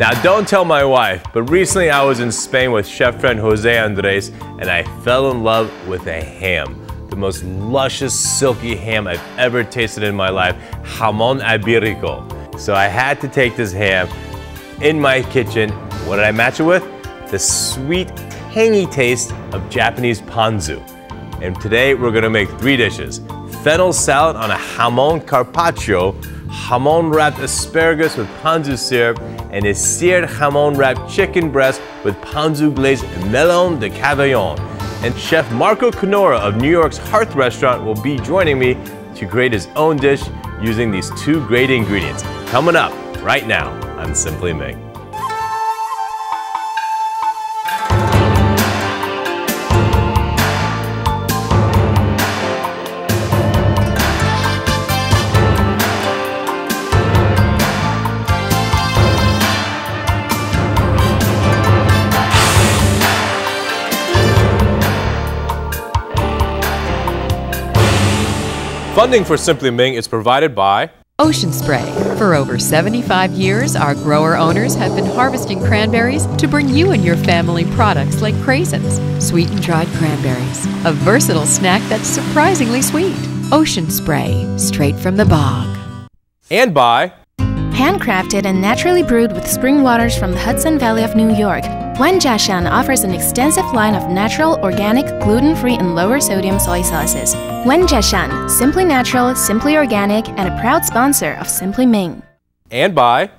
Now don't tell my wife, but recently I was in Spain with chef friend Jose Andres and I fell in love with a ham. The most luscious, silky ham I've ever tasted in my life, Jamon Iberico. So I had to take this ham in my kitchen. What did I match it with? The sweet, tangy taste of Japanese ponzu. And today we're gonna make 3 dishes. Fennel salad on a jamon carpaccio, jamon wrapped asparagus with ponzu syrup, and a seared jamon wrapped chicken breast with ponzu glazed melon de cavaillon. And Chef Marco Canora of New York's Hearth Restaurant will be joining me to create his own dish using these 2 great ingredients. Coming up right now on Simply Ming. Funding for Simply Ming is provided by Ocean Spray. For over 75 years, our grower owners have been harvesting cranberries to bring you and your family products like craisins, sweetened dried cranberries, a versatile snack that's surprisingly sweet. Ocean Spray, straight from the bog. And by Handcrafted and naturally brewed with spring waters from the Hudson Valley of New York, Wenjiashan offers an extensive line of natural, organic, gluten-free, and lower-sodium soy sauces. Wenjiashan, simply natural, simply organic, and a proud sponsor of Simply Ming. And by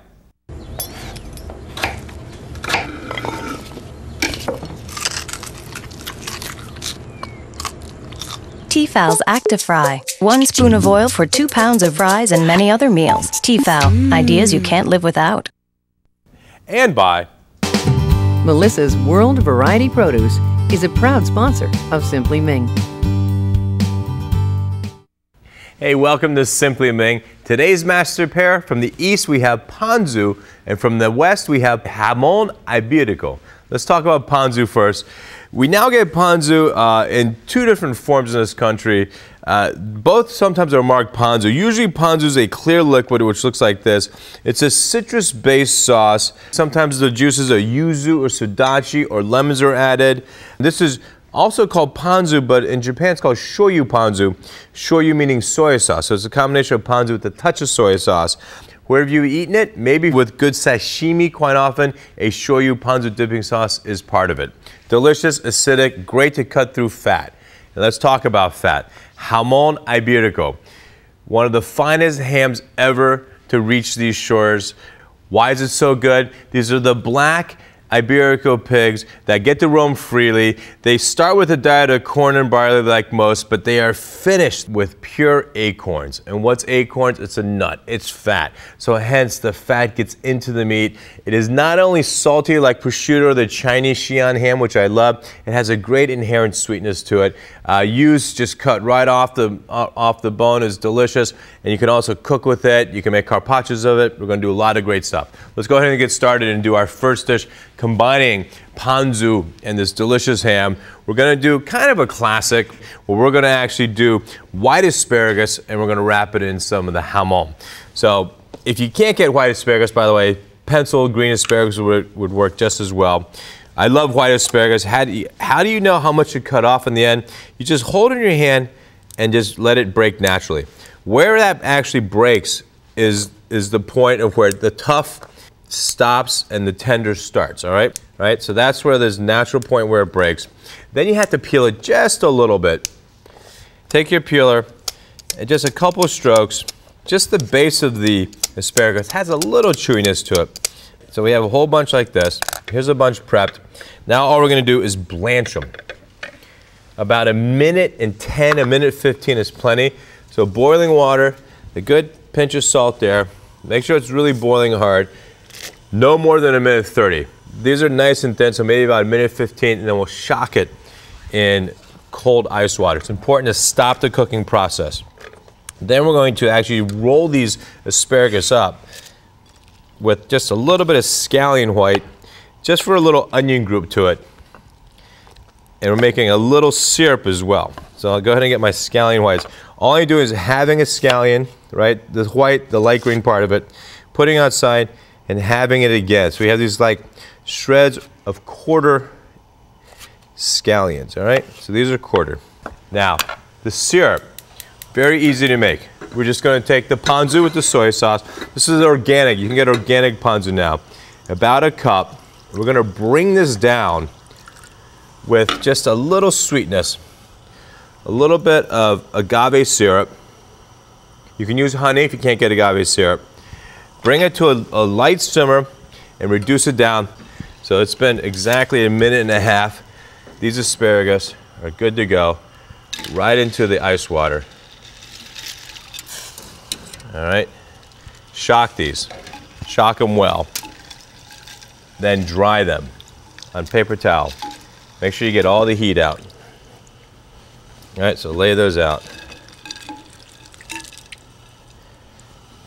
Tefal's Active Fry. 1 spoon of oil for 2 pounds of fries and many other meals. Tefal, ideas you can't live without. And by Melissa's World Variety Produce is a proud sponsor of Simply Ming. Hey, welcome to Simply Ming. Today's master pair, from the east we have ponzu, and from the west we have jamon iberico. Let's talk about ponzu first. We now get ponzu in 2 different forms in this country. Both sometimes are marked ponzu. Usually ponzu is a clear liquid which looks like this. It's a citrus-based sauce. Sometimes the juices of yuzu or sudachi or lemons are added. This is also called ponzu, but in Japan it's called shoyu ponzu. Shoyu meaning soy sauce. So it's a combination of ponzu with a touch of soy sauce. Where have you eaten it? Maybe with good sashimi. Quite often, a shoyu ponzu dipping sauce is part of it. Delicious, acidic, great to cut through fat. And let's talk about fat. Jamon Iberico, one of the finest hams ever to reach these shores. Why is it so good? These are the black Iberico pigs that get to roam freely. They start with a diet of corn and barley like most, but they are finished with pure acorns. And what's acorns? It's a nut. It's fat. So hence the fat gets into the meat. It is not only salty like prosciutto or the Chinese Xi'an ham, which I love. It has a great inherent sweetness to it. Used just cut right off the bone is delicious. And you can also cook with it. You can make carpaccios of it. We're going to do a lot of great stuff. Let's go ahead and get started and do our first dish, combining ponzu and this delicious ham. We're going to do kind of a classic where we're going to actually do white asparagus and we're going to wrap it in some of the jamon. So if you can't get white asparagus, by the way, penciled green asparagus would work just as well. I love white asparagus. How do you know how much to cut off in the end? You just hold it in your hand and just let it break naturally. Where that actually breaks is the point of where the tough stops and the tender starts, all right? So that's where there's a natural point where it breaks. Then you have to peel it just a little bit. Take your peeler and just a couple of strokes. Just the base of the asparagus has a little chewiness to it. So we have a whole bunch like this. Here's a bunch prepped. Now all we're going to do is blanch them. About 1:10, 1:15 is plenty. So boiling water, a good pinch of salt there. Make sure it's really boiling hard. No more than 1:30. These are nice and thin, so maybe about 1:15, and then we'll shock it in cold ice water. It's important to stop the cooking process. Then we're going to actually roll these asparagus up with just a little bit of scallion white, just for a little onion group to it. And we're making a little syrup as well. So I'll go ahead and get my scallion whites. All I do is having a scallion, right, the white, the light green part of it, putting outside, and having it again. So we have these like shreds of quarter scallions, all right? So these are quarter. Now, the syrup, very easy to make. We're just gonna take the ponzu with the soy sauce. This is organic, you can get organic ponzu now. About a cup. We're gonna bring this down with just a little sweetness. A little bit of agave syrup. You can use honey if you can't get agave syrup. Bring it to a light simmer and reduce it down. So it's been exactly a minute and a half. These asparagus are good to go. Right into the ice water. All right. Shock these. Shock them well. Then dry them on paper towel. Make sure you get all the heat out. All right, so lay those out.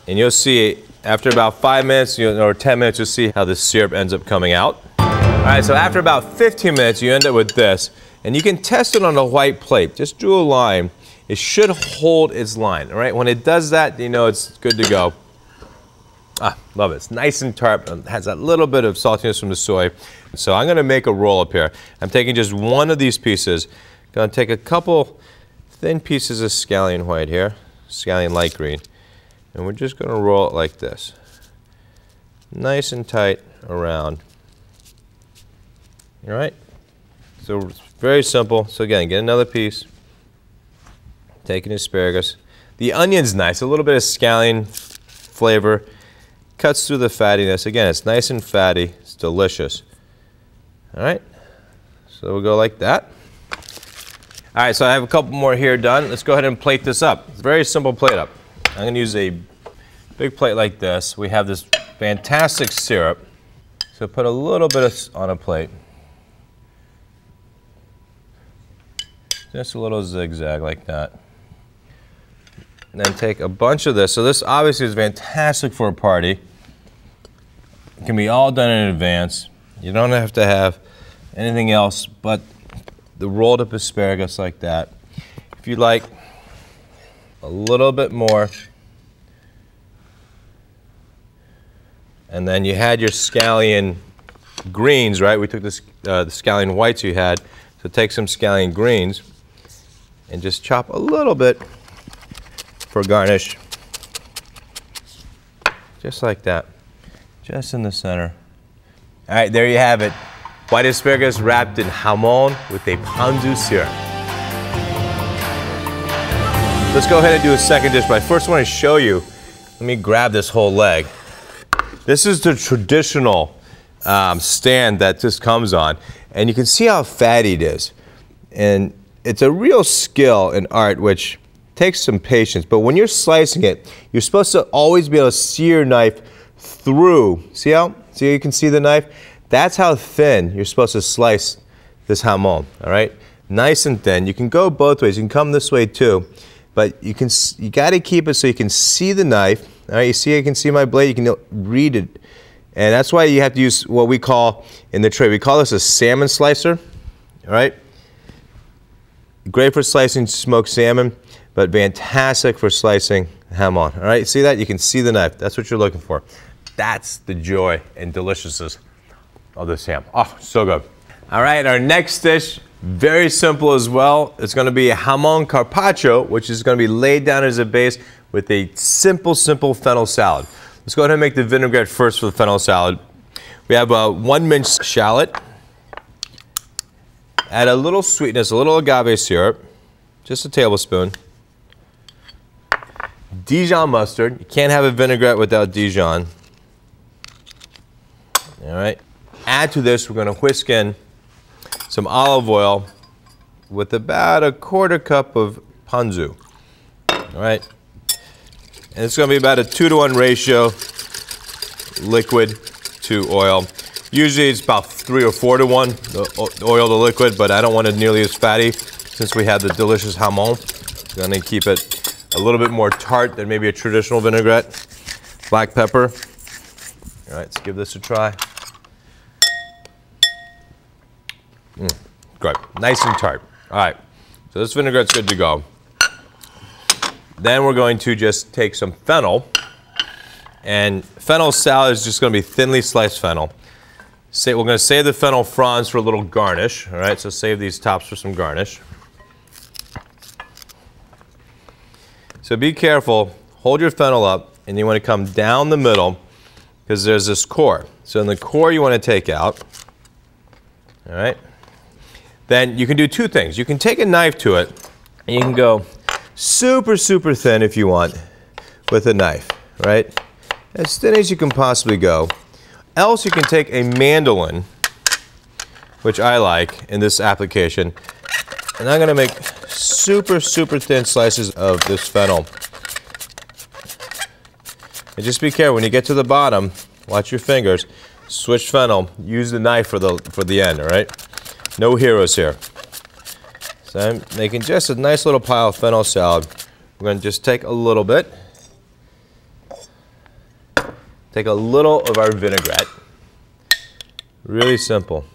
And you'll see after about 5 minutes or 10 minutes, you'll see how the syrup ends up coming out. All right, so after about 15 minutes, you end up with this. And you can test it on a white plate. Just drew a line. It should hold its line, all right? When it does that, you know it's good to go. Ah, love it. It's nice and tart. It has that little bit of saltiness from the soy. So I'm gonna make a roll up here. I'm taking just one of these pieces. Gonna take a couple thin pieces of scallion white here, scallion light green, and we're just gonna roll it like this. Nice and tight around. All right? So it's very simple. So again, get another piece. Take an asparagus. The onion's nice, a little bit of scallion flavor. Cuts through the fattiness. Again, it's nice and fatty. It's delicious. All right, so we'll go like that. All right, so I have a couple more here done. Let's go ahead and plate this up. It's a very simple plate up. I'm gonna use a big plate like this. We have this fantastic syrup. So put a little bit on a plate. Just a little zigzag like that. And then take a bunch of this. So this obviously is fantastic for a party. It can be all done in advance. You don't have to have anything else but the rolled up asparagus like that. If you like a little bit more. And then you had your scallion greens, right? We took this, the scallion whites you had. So take some scallion greens and just chop a little bit for garnish, just like that, just in the center. All right, there you have it. White asparagus wrapped in jamon with a ponzu syrup. Let's go ahead and do a second dish, but I first want to show you, let me grab this whole leg. This is the traditional stand that this comes on, and you can see how fatty it is. And it's a real skill and art, which takes some patience, but when you're slicing it, you're supposed to always be able to see your knife through. See how you can see the knife? That's how thin you're supposed to slice this jamon, all right? Nice and thin. You can go both ways. You can come this way too, but you got to keep it so you can see the knife. All right, you can see my blade, you can read it. And that's why you have to use what we call, in the trade, we call this a salmon slicer, all right? Great for slicing smoked salmon, but fantastic for slicing jamon. All right, see that? You can see the knife. That's what you're looking for. That's the joy and deliciousness of this ham. Oh, so good. All right, our next dish, very simple as well. It's gonna be a jamon carpaccio, which is gonna be laid down as a base with a simple fennel salad. Let's go ahead and make the vinaigrette first for the fennel salad. We have 1 minced shallot. Add a little sweetness, a little agave syrup, just a tablespoon. Dijon mustard. You can't have a vinaigrette without Dijon. All right. Add to this, we're going to whisk in some olive oil with about a quarter cup of ponzu. All right. And it's going to be about a 2-to-1 ratio, liquid to oil. Usually it's about 3 or 4-to-1, the oil to liquid, but I don't want it nearly as fatty since we have the delicious jamon. I'm going to keep it a little bit more tart than maybe a traditional vinaigrette. Black pepper. All right, let's give this a try. Good, nice and tart. All right, so this vinaigrette's good to go. Then we're going to just take some fennel And fennel salad is just going to be thinly sliced fennel. We're going to save the fennel fronds for a little garnish. All right, so save these tops for some garnish. So be careful. Hold your fennel up, and you want to come down the middle because there's this core. So in the core you want to take out. All right. Then you can do two things. You can take a knife to it, and you can go super, super thin if you want with a knife, right? As thin as you can possibly go. Else you can take a mandolin, which I like in this application, and I'm going to make super, super thin slices of this fennel. And just be careful when you get to the bottom, watch your fingers, switch fennel, use the knife for the end, all right? No heroes here. So I'm making just a nice little pile of fennel salad. We're going to just take a little bit. Take a little of our vinaigrette. Really simple.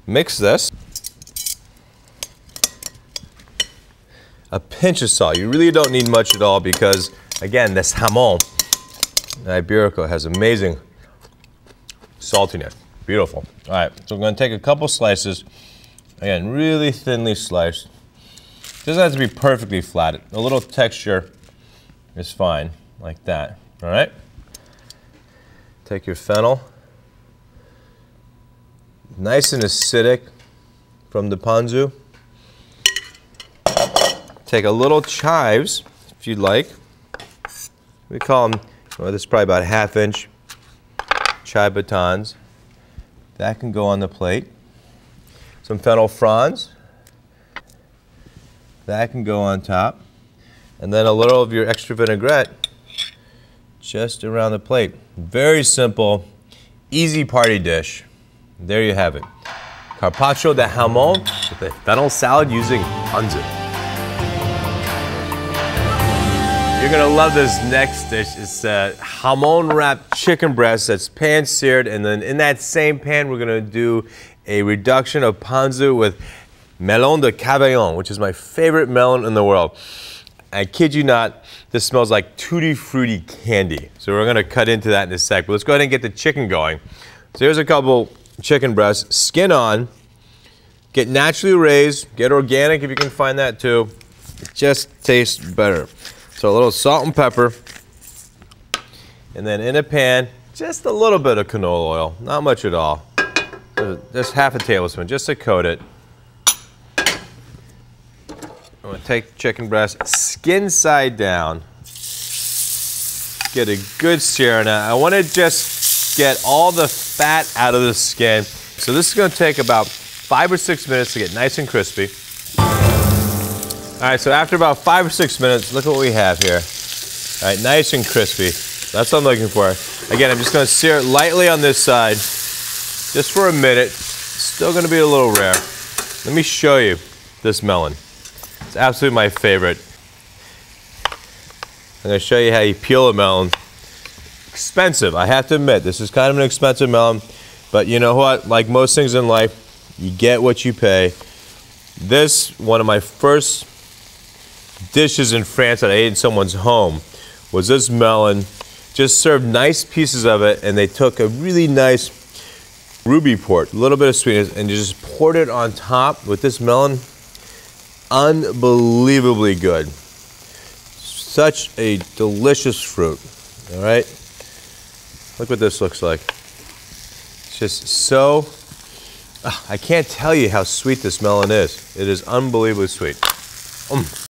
Mix this. A pinch of salt. You really don't need much at all because, again, this jamon, Iberico, has amazing saltiness. Beautiful. All right, so we're going to take a couple slices. Again, really thinly sliced. Doesn't have to be perfectly flat. A little texture is fine, like that. All right? Take your fennel. Nice and acidic from the ponzu. Take a little chives, if you'd like. We call them, well, this is probably about a ½ inch chive batons. That can go on the plate. Some fennel fronds. That can go on top. And then a little of your extra vinaigrette just around the plate. Very simple, easy party dish. There you have it. Carpaccio de jamon with a fennel salad using ponzu. You're gonna love this next dish. It's jamon wrapped chicken breast that's pan seared, and then in that same pan we're gonna do a reduction of ponzu with melon de Cavaillon, which is my favorite melon in the world. I kid you not, this smells like tutti frutti candy. So we're gonna cut into that in a sec, but let's go ahead and get the chicken going. So here's a couple chicken breasts, skin on, get naturally raised, get organic if you can find that too. It just tastes better. So a little salt and pepper, and then in a pan, just a little bit of canola oil, not much at all. Just ½ a tablespoon, just to coat it. I'm gonna take chicken breast, skin side down, get a good sear on it. I wanna just get all the fat out of the skin. So this is gonna take about 5 or 6 minutes to get nice and crispy. All right, so after about 5 or 6 minutes, look what we have here. All right, nice and crispy. That's what I'm looking for. Again, I'm just gonna sear it lightly on this side, just for a minute. Still gonna be a little rare. Let me show you this melon. It's absolutely my favorite. I'm gonna show you how you peel a melon. Expensive, I have to admit, this is kind of an expensive melon, but you know what? Like most things in life, you get what you pay. This, one of my first dishes in France that I ate in someone's home, was this melon. Just served nice pieces of it, and they took a really nice ruby port, a little bit of sweetness, and just poured it on top with this melon. Unbelievably good. Such a delicious fruit. All right? Look what this looks like. It's just so, I can't tell you how sweet this melon is. It is unbelievably sweet.